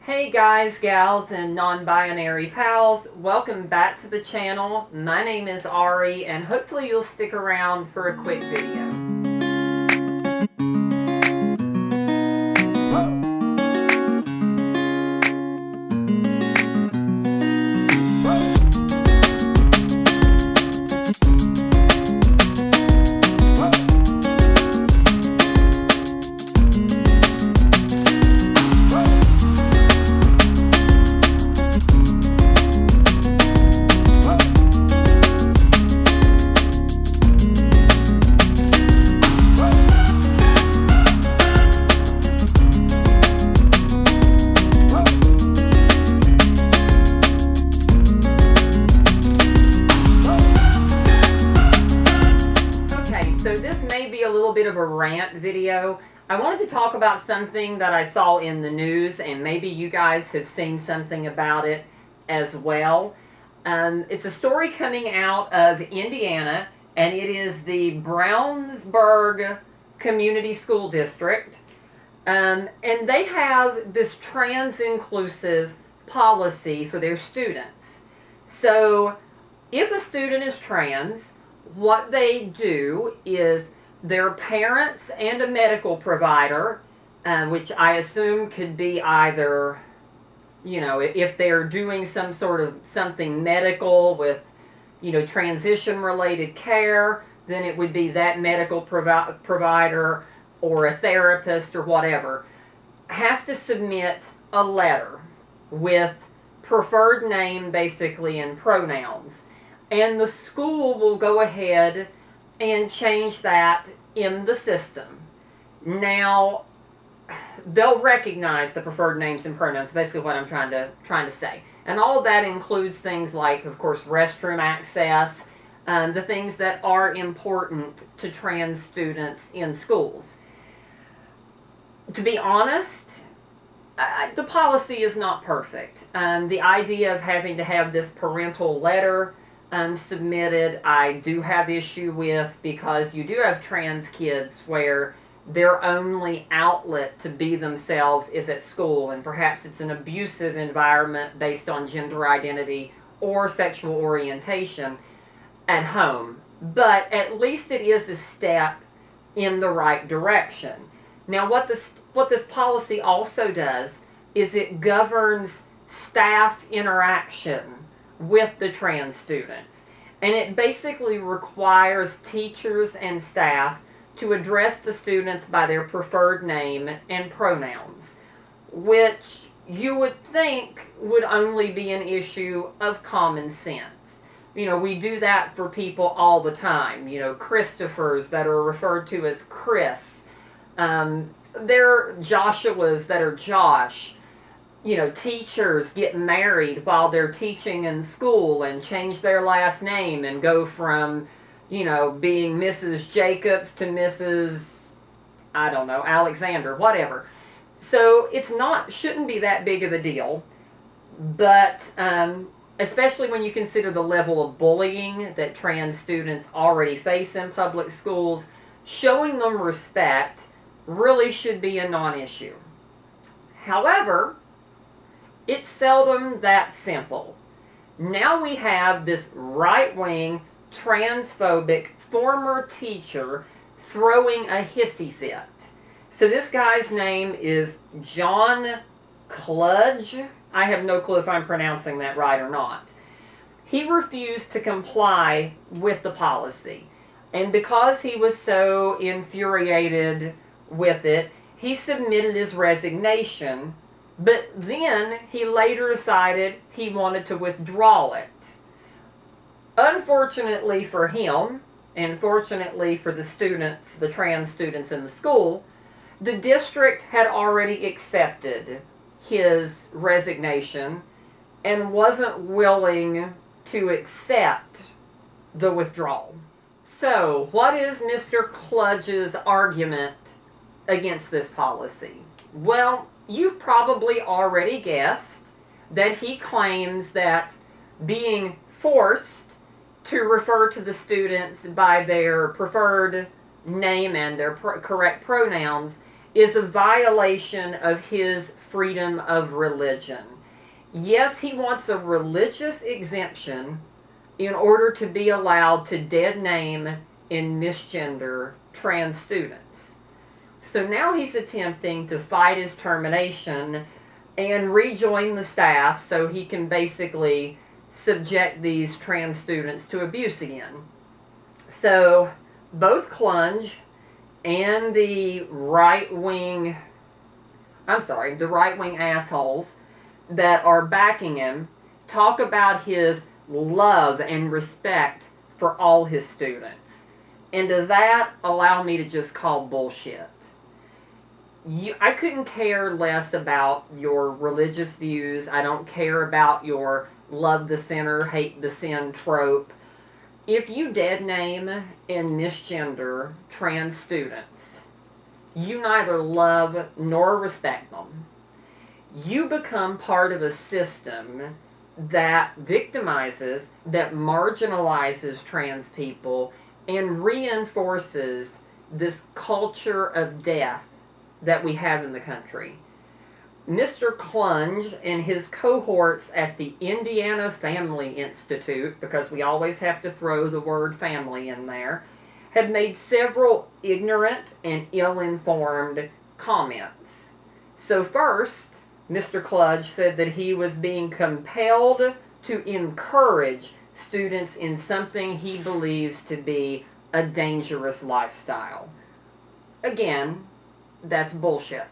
Hey guys, gals, and non-binary pals, welcome back to the channel. My name is Ari, and hopefully you'll stick around for a quick video. So this may be a little bit of a rant video. I wanted to talk about something that I saw in the news, and maybe you guys have seen something about it as well. It's a story coming out of Indiana, and it is the Brownsburg Community School District. And they have this trans-inclusive policy for their students. So if a student is trans, what they do is their parents and a medical provider, which I assume could be either, if they're doing some sort of something medical with, transition related care, then it would be that medical provider or a therapist or whatever, have to submit a letter with preferred name basically and pronouns. And the school will go ahead and change that in the system. Now, they'll recognize the preferred names and pronouns, basically what I'm trying to say. And all of that includes things like, of course, restroom access, the things that are important to trans students in schools. To be honest, the policy is not perfect. The idea of having to have this parental letter submitted, I do have issue with, because you do have trans kids where their only outlet to be themselves is at school, and perhaps it's an abusive environment based on gender identity or sexual orientation at home. But at least it is a step in the right direction. Now what this policy also does is it governs staff interaction with the trans students. And it basically requires teachers and staff to address the students by their preferred name and pronouns, which you would think would only be an issue of common sense. We do that for people all the time. Christophers that are referred to as Chris. There are Joshuas that are Josh. Teachers get married while they're teaching in school and change their last name and go from, being Mrs. Jacobs to Mrs. Alexander, whatever. So shouldn't be that big of a deal, but especially when you consider the level of bullying that trans students already face in public schools, showing them respect really should be a non-issue. However, it's seldom that simple. Now we have this right-wing, transphobic former teacher throwing a hissy fit. So this guy's name is John Kludge. I have no clue if I'm pronouncing that right or not. He refused to comply with the policy. And because he was so infuriated with it, he submitted his resignation. But then he later decided he wanted to withdraw it. Unfortunately for him, and fortunately for the students, the trans students in the school, the district had already accepted his resignation and wasn't willing to accept the withdrawal. So, what is Mr. Kludge's argument against this policy? Well, you've probably already guessed that he claims that being forced to refer to the students by their preferred name and their correct pronouns is a violation of his freedom of religion. Yes, he wants a religious exemption in order to be allowed to dead name and misgender trans students. So now he's attempting to fight his termination and rejoin the staff so he can basically subject these trans students to abuse again. So both Clunge and the right-wing assholes that are backing him talk about his love and respect for all his students. And to that, allow me to just call bullshit. I couldn't care less about your religious views. I don't care about your love the sinner, hate the sin trope. If you dead name and misgender trans students, you neither love nor respect them. You become part of a system that victimizes, that marginalizes trans people, and reinforces this culture of death that we have in the country. Mr. Clunge and his cohorts at the Indiana Family Institute, because we always have to throw the word family in there, have made several ignorant and ill-informed comments. So first, Mr. Clunge said that he was being compelled to encourage students in something he believes to be a dangerous lifestyle. Again, that's bullshit.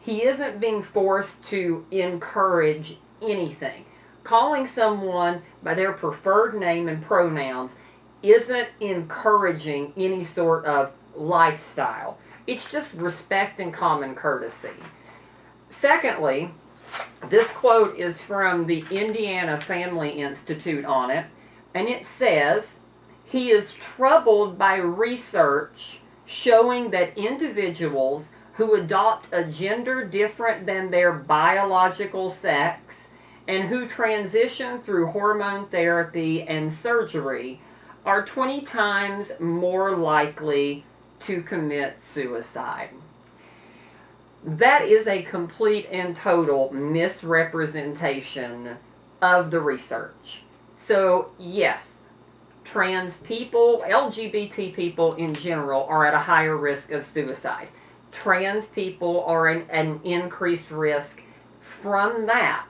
He isn't being forced to encourage anything. Calling someone by their preferred name and pronouns isn't encouraging any sort of lifestyle. It's just respect and common courtesy. Secondly, this quote is from the Indiana Family Institute on it, and it says, "He is troubled by research showing that individuals who adopt a gender different than their biological sex and who transition through hormone therapy and surgery are 20 times more likely to commit suicide." That is a complete and total misrepresentation of the research. So, yes, trans people, LGBT people in general, are at a higher risk of suicide. Trans people are an increased risk from that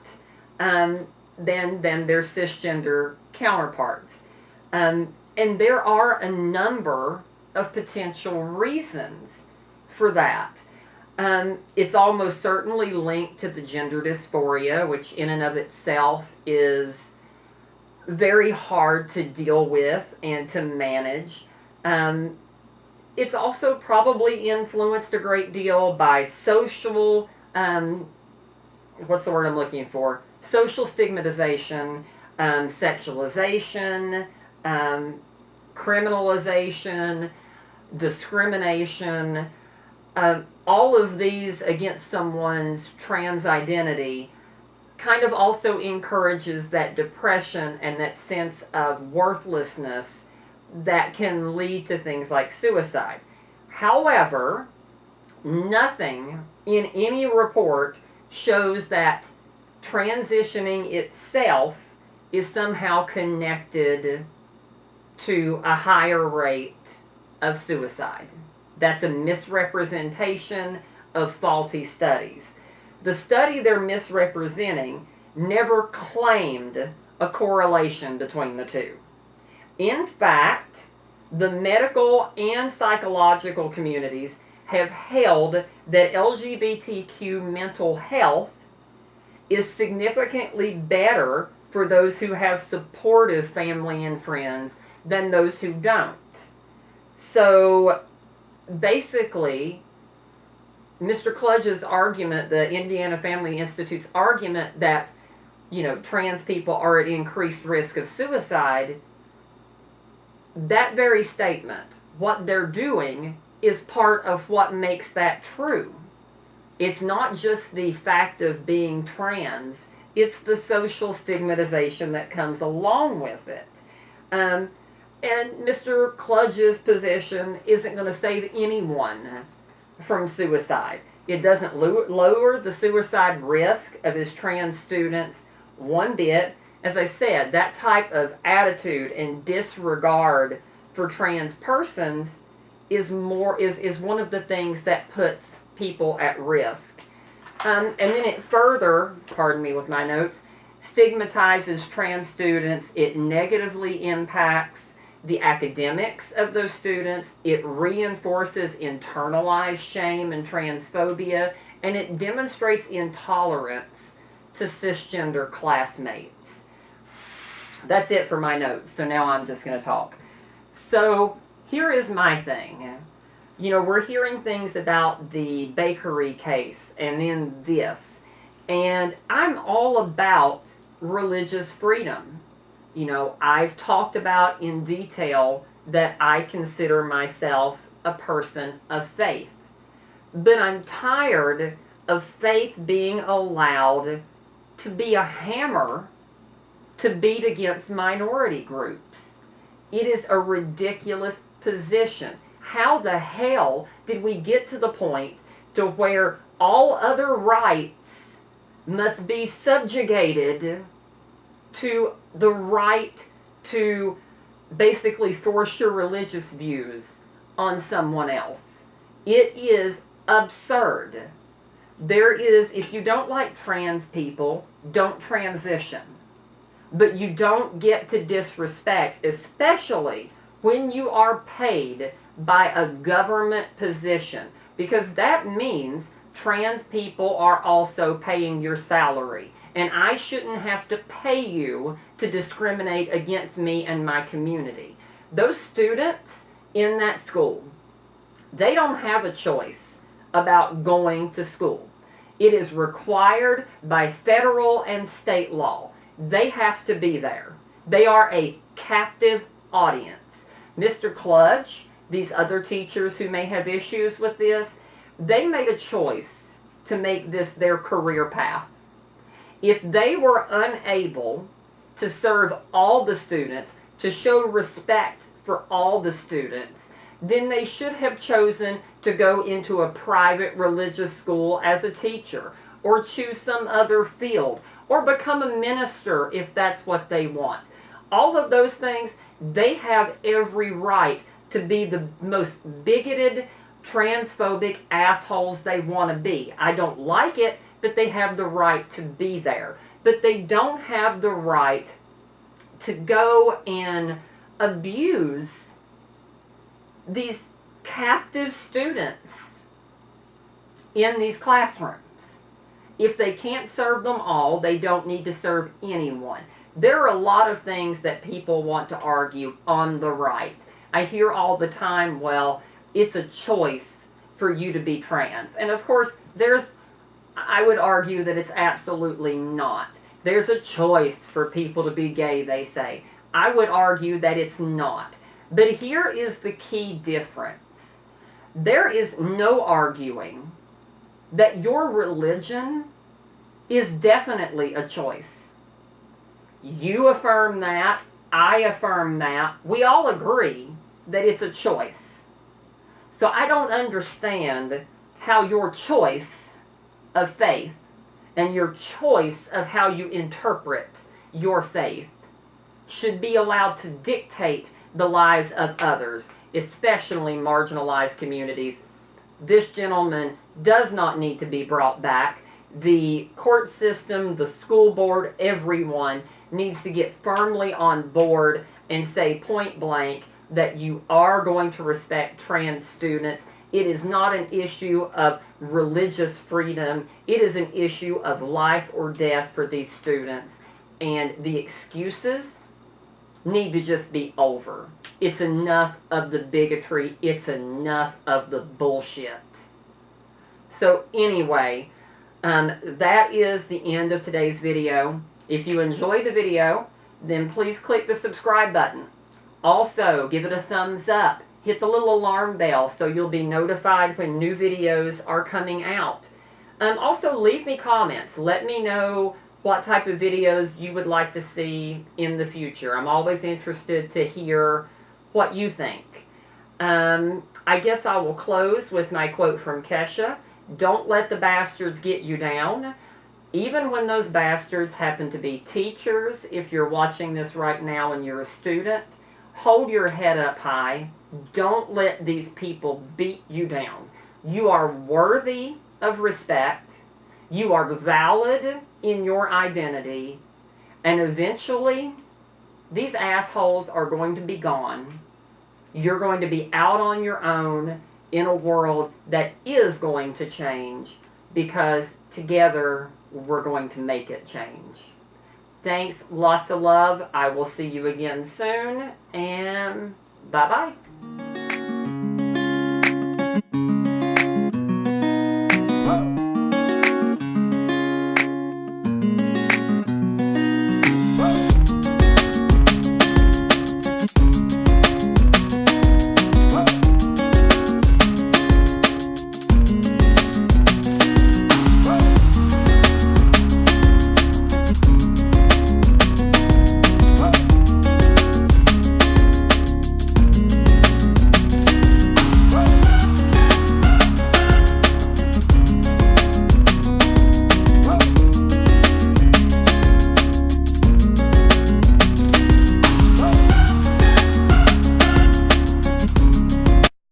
than their cisgender counterparts. And there are a number of potential reasons for that. It's almost certainly linked to the gender dysphoria, which in and of itself is very hard to deal with and to manage. It's also probably influenced a great deal by social, what's the word I'm looking for? Social stigmatization, sexualization, criminalization, discrimination. All of these against someone's trans identity kind of also encourages that depression and that sense of worthlessness that can lead to things like suicide. However, nothing in any report shows that transitioning itself is somehow connected to a higher rate of suicide. That's a misrepresentation of faulty studies. The study they're misrepresenting never claimed a correlation between the two. In fact, the medical and psychological communities have held that LGBTQ mental health is significantly better for those who have supportive family and friends than those who don't. So basically, Mr. Clunge's argument, the Indiana Family Institute's argument that, trans people are at increased risk of suicide, that very statement, what they're doing, is part of what makes that true. It's not just the fact of being trans, it's the social stigmatization that comes along with it. And Mr. Clunge's position isn't going to save anyone from suicide. It doesn't lower the suicide risk of his trans students one bit. As I said, that type of attitude and disregard for trans persons is one of the things that puts people at risk. And then it further, pardon me with my notes, stigmatizes trans students. It negatively impacts the academics of those students. It reinforces internalized shame and transphobia, and it demonstrates intolerance to cisgender classmates. That's it for my notes, so now I'm just going to talk. So here is my thing. You know, we're hearing things about the bakery case and then this, and I'm all about religious freedom. You know, I've talked about in detail that I consider myself a person of faith. But I'm tired of faith being allowed to be a hammer to beat against minority groups. It is a ridiculous position. How the hell did we get to the point to where all other rights must be subjugated to the right to basically force your religious views on someone else? It is absurd. If you don't like trans people, don't transition. But you don't get to disrespect, especially when you are paid by a government position, because that means trans people are also paying your salary. And I shouldn't have to pay you to discriminate against me and my community. Those students in that school, they don't have a choice about going to school. It is required by federal and state law. They have to be there. They are a captive audience. Mr. Kludge, these other teachers who may have issues with this, they made a choice to make this their career path. If they were unable to serve all the students, to show respect for all the students, then they should have chosen to go into a private religious school as a teacher, or choose some other field, or become a minister if that's what they want. All of those things, they have every right to be the most bigoted, transphobic assholes they want to be. I don't like it, but they have the right to be there. But they don't have the right to go and abuse these captive students in these classrooms. If they can't serve them all, they don't need to serve anyone. There are a lot of things that people want to argue on the right. I hear all the time, well, it's a choice for you to be trans. And of course, I would argue that it's absolutely not. There's a choice for people to be gay, they say. I would argue that it's not. But here is the key difference. There is no arguing that your religion is definitely a choice. You affirm that, I affirm that. We all agree that it's a choice. So I don't understand how your choice of faith and your choice of how you interpret your faith should be allowed to dictate the lives of others, especially marginalized communities. This gentleman does not need to be brought back. The court system, the school board, everyone needs to get firmly on board and say point blank that you are going to respect trans students. It is not an issue of religious freedom. It is an issue of life or death for these students. And the excuses need to just be over. It's enough of the bigotry. It's enough of the bullshit. So anyway, that is the end of today's video. If you enjoyed the video, then please click the subscribe button. Also, give it a thumbs up. Hit the little alarm bell so you'll be notified when new videos are coming out. Also, leave me comments. Let me know what type of videos you would like to see in the future. I'm always interested to hear what you think. I guess I will close with my quote from Kesha. Don't let the bastards get you down. Even when those bastards happen to be teachers, if you're watching this right now and you're a student, hold your head up high. Don't let these people beat you down. You are worthy of respect. You are valid in your identity. And eventually, these assholes are going to be gone. You're going to be out on your own in a world that is going to change, because together we're going to make it change. Thanks, lots of love. I will see you again soon, and bye-bye.